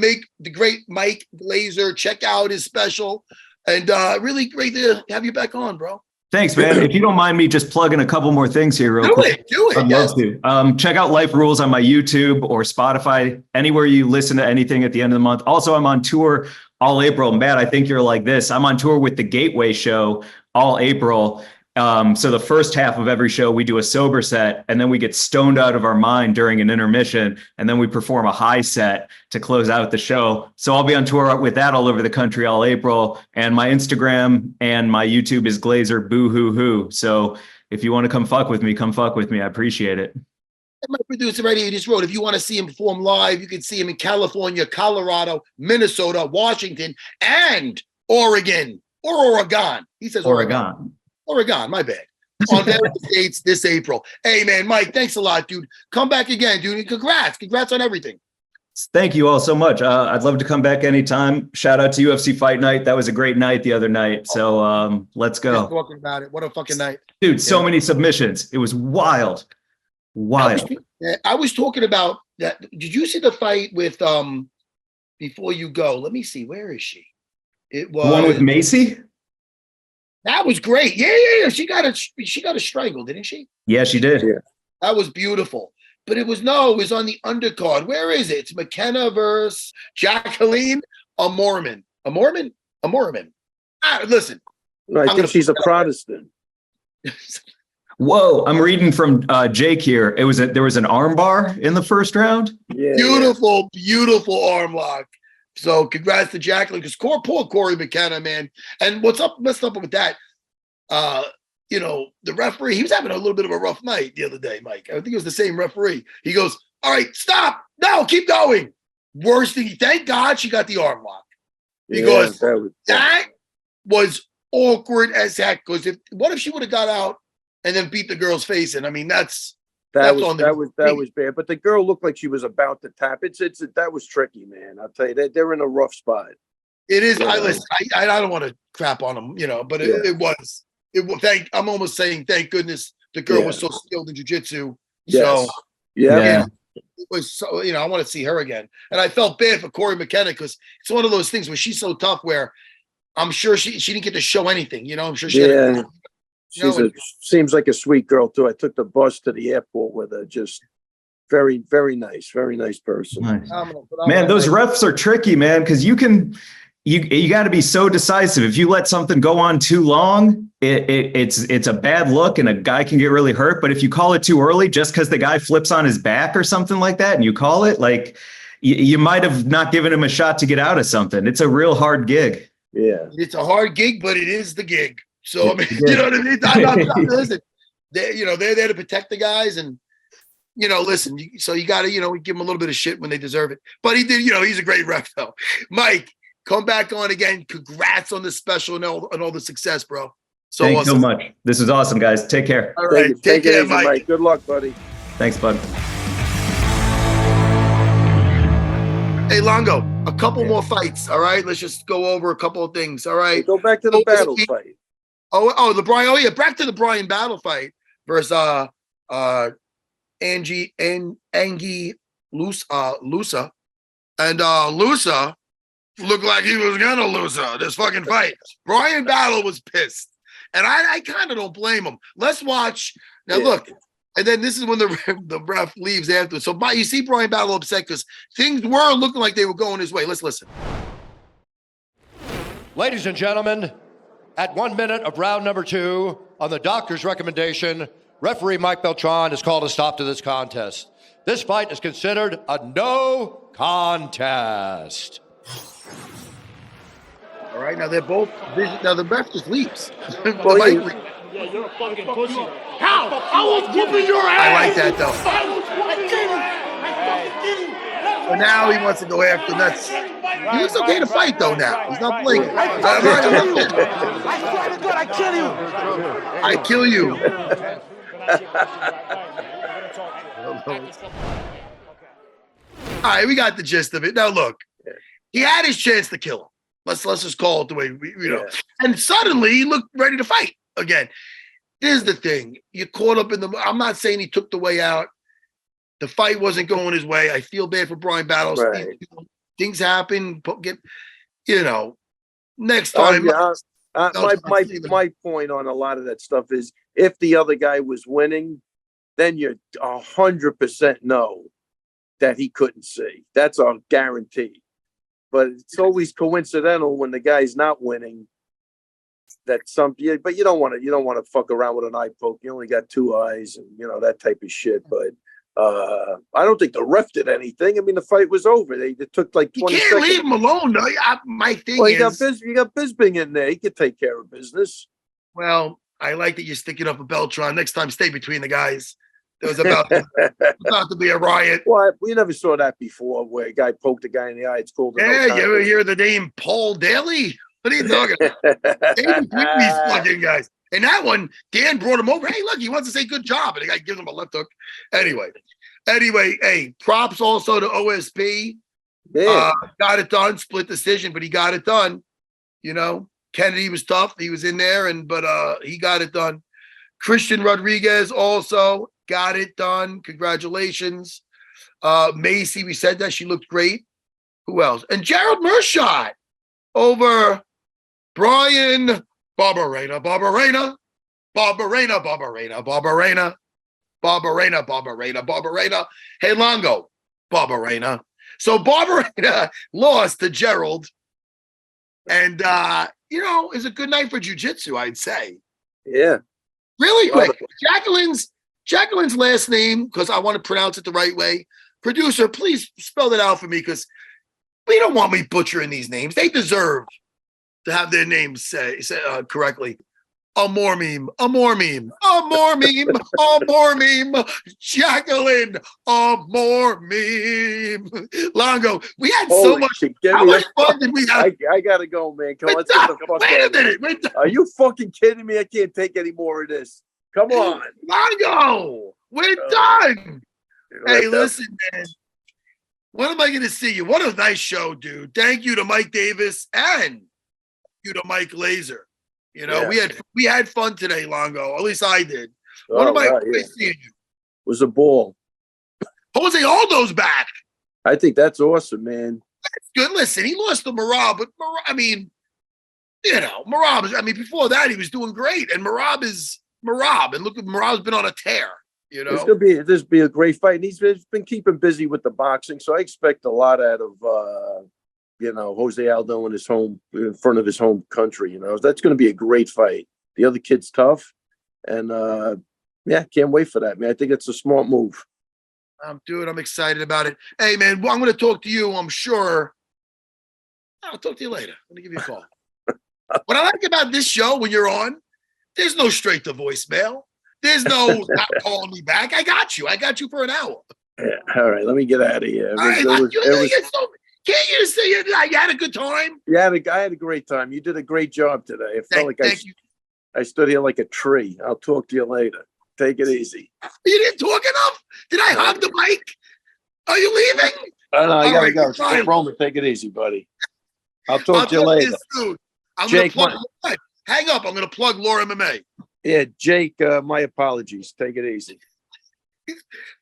great Mike Glazer. Check out his special, and really great to have you back on, bro. Thanks, man. If you don't mind me just plugging a couple more things here real quick. Do it. I'd love to. Check out Life Rules on my YouTube or Spotify, anywhere you listen to anything at the end of the month. Also, I'm on tour all April. Matt, I think you're like this. I'm on tour with the Gateway Show all April. So the first half of every show, we do a sober set, and then we get stoned out of our mind during an intermission, and then we perform a high set to close out the show. So I'll be on tour with that all over the country all April, and my Instagram and my YouTube is Glazer Boo Hoo Hoo. So if you want to come fuck with me, I appreciate it. And my producer right here just wrote, if you want to see him perform live, you can see him in California, Colorado, Minnesota, Washington, and Oregon. Or Oregon. He says Oregon, my bad. On various dates this April. Hey, man, Mike, thanks a lot, dude. Come back again, dude. And congrats on everything. Thank you all so much. I'd love to come back anytime. Shout out to UFC Fight Night. That was a great night the other night. So let's go. Just talking about it. What a fucking night. Dude, so many submissions. It was wild. I was talking about that. Did you see the fight with before you go? Let me see. Where is she? It was the one with Macy. That was great. Yeah. She got a strangle, didn't she? Yeah, she did. Yeah. That was beautiful. But it was on the undercard. Where is it? It's McKenna versus Jacqueline, a Mormon. Listen. No, I think she's a Protestant. Whoa, I'm reading from Jake here. There was an arm bar in the first round. Yeah. Beautiful arm lock. So congrats to Jacqueline, because poor Corey McKenna, man. And messed up with that, you know, the referee, he was having a little bit of a rough night the other day, Mike. I think it was the same referee. He goes, all right, stop. No, keep going. Worst thing, thank God she got the arm lock. Because that was awkward as heck. Because what if she would have got out and then beat the girl's face in? I mean, that was bad. But the girl looked like she was about to tap. That was tricky, man. I'll tell you, they're in a rough spot. It is. I don't want to crap on them, you know, but it was. I'm almost saying, thank goodness the girl was so skilled in jiu-jitsu. Yes. So it was so, you know, I want to see her again. And I felt bad for Corey McKenna, because it's one of those things where she's so tough, where I'm sure she didn't get to show anything. You know, I'm sure she had seems like a sweet girl too. I took the bus to the airport with her. Just very, very nice person. Nice. Man, those refs are tricky, man, because you got to be so decisive. If you let something go on too long, it's a bad look and a guy can get really hurt. But if you call it too early, just because the guy flips on his back or something like that, and you call it, like you might have not given him a shot to get out of something. It's a real hard gig. Yeah, it's a hard gig, but it is the gig. So I mean, you know what I mean? Listen, they're there to protect the guys, and listen. So you got to give them a little bit of shit when they deserve it. But he did. He's a great ref though. Mike, come back on again. Congrats on the special and all the success, bro. So Thanks awesome. so much. This is awesome, guys. Take care. All right, take care, easy, Mike. Good luck, buddy. Thanks, bud. Hey, Longo, a couple more fights. All right, let's just go over a couple of things. All right, Go back to the battle fight. the Brian. Oh yeah, back to the Brian battle fight versus Angie Lusa, and Lusa looked like he was gonna lose this fucking fight. Brian Battle was pissed, and I kind of don't blame him. Let's watch now. Look, and then this is when the ref leaves after. So you see Brian Battle upset because things were looking like they were going his way. Let's listen. Ladies and gentlemen, at 1 minute of round number 2, on the doctor's recommendation, referee Mike Beltran has called a stop to this contest. This fight is considered a no contest. All right, now they're both busy. Now the ref just leaves. Yeah, you're a fucking pussy. How? I was whooping your ass! I like that though. But now he wants to go after nuts. He looks okay to fight though now. He's not playing. I swear to God, I kill you. I kill you. All right, we got the gist of it. Now look, he had his chance to kill him. Let's just call it the way we. And suddenly he looked ready to fight again. Here's the thing: you're caught up in the. I'm not saying he took the way out. The fight wasn't going his way. I feel bad for Brian Battles. Right. Things happen. Next time. My point on a lot of that stuff is if the other guy was winning, then you're 100% know that he couldn't see. That's a guarantee. But it's always coincidental when the guy's not winning. But you don't want to fuck around with an eye poke. You only got 2 eyes and that type of shit. But I don't think the ref did anything. I mean, the fight was over. They took like 20 You can't seconds. leave him alone, though. My thing Well, is, you got Bisping in there. He could take care of business. well, I like that you're sticking up for Beltran. Next time, stay between the guys. There was about to be a riot. Well, we never saw that before, where a guy poked a guy in the eye. It's called. Yeah, you ever hear the name Paul Daly? What are you talking about? Stay between these fucking guys. And that one, Dan brought him over. Hey, look, he wants to say good job, and the guy gives him a left hook. Anyway, hey, props also to OSP. Yeah. Got it done, split decision, but he got it done. Kennedy was tough. He was in there, but he got it done. Christian Rodriguez also got it done. Congratulations. Macy, we said that. She looked great. Who else? And Gerald Mershot over Brian Barberena. Hey, Longo, Barberena. So Barberena lost to Gerald. And, is a good night for jiu-jitsu, I'd say. Yeah. Really quick. Jacqueline's last name, because I want to pronounce it the right way. Producer, please spell that out for me, because we don't want me butchering these names. They deserve to have their names say correctly. Amormeme. Jacqueline Amormeme. Longo, we had so much. How much fun did we have? I gotta go, man. Come on, let's get the fuck wait out a of minute. here. Are you fucking kidding me? I can't take any more of this. Come on. Longo, we're done. Hey, listen, man. When am I going to see you? What a nice show, dude. Thank you to Mike Davis and you to Mike Glazer. We had fun today, Longo. At least I did. When am I seeing you? It was a ball. Jose Aldo's back. I think that's awesome, man. That's good. Listen, he lost to Marab, but Marab, before that, he was doing great. And Marab is Marab. And look, Marab's been on a tear. This be a great fight. And he's been keeping busy with the boxing. So I expect a lot out of, Jose Aldo in front of his home country. That's going to be a great fight. The other kid's tough. And yeah, can't wait for that, man. I think it's a smart move. Dude, I'm excited about it. Hey, man, well, I'm going to talk to you, I'm sure. I'll talk to you later. Let me give you a call. What I like about this show when you're on, there's no straight to voicemail. There's no not calling me back. I got you. I got you for an hour. Yeah, all right, let me get out of here. Can't you just say you had a good time? Yeah, I had a great time. You did a great job today. It felt like I stood here like a tree. I'll talk to you later. Take it easy. You didn't talk enough? Did I hog the mic? Are you leaving? No, I gotta go. Fine. Roman, take it easy, buddy. I'll talk to you later. I'm going to plug. Hang up. I'm going to plug Laura MMA. Yeah, Jake, my apologies. Take it easy.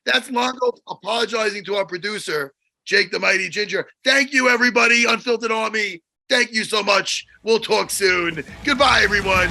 That's Longo apologizing to our producer, Jake the Mighty Ginger. Thank you, everybody. Unfiltered Army. Thank you so much. We'll talk soon. Goodbye, everyone.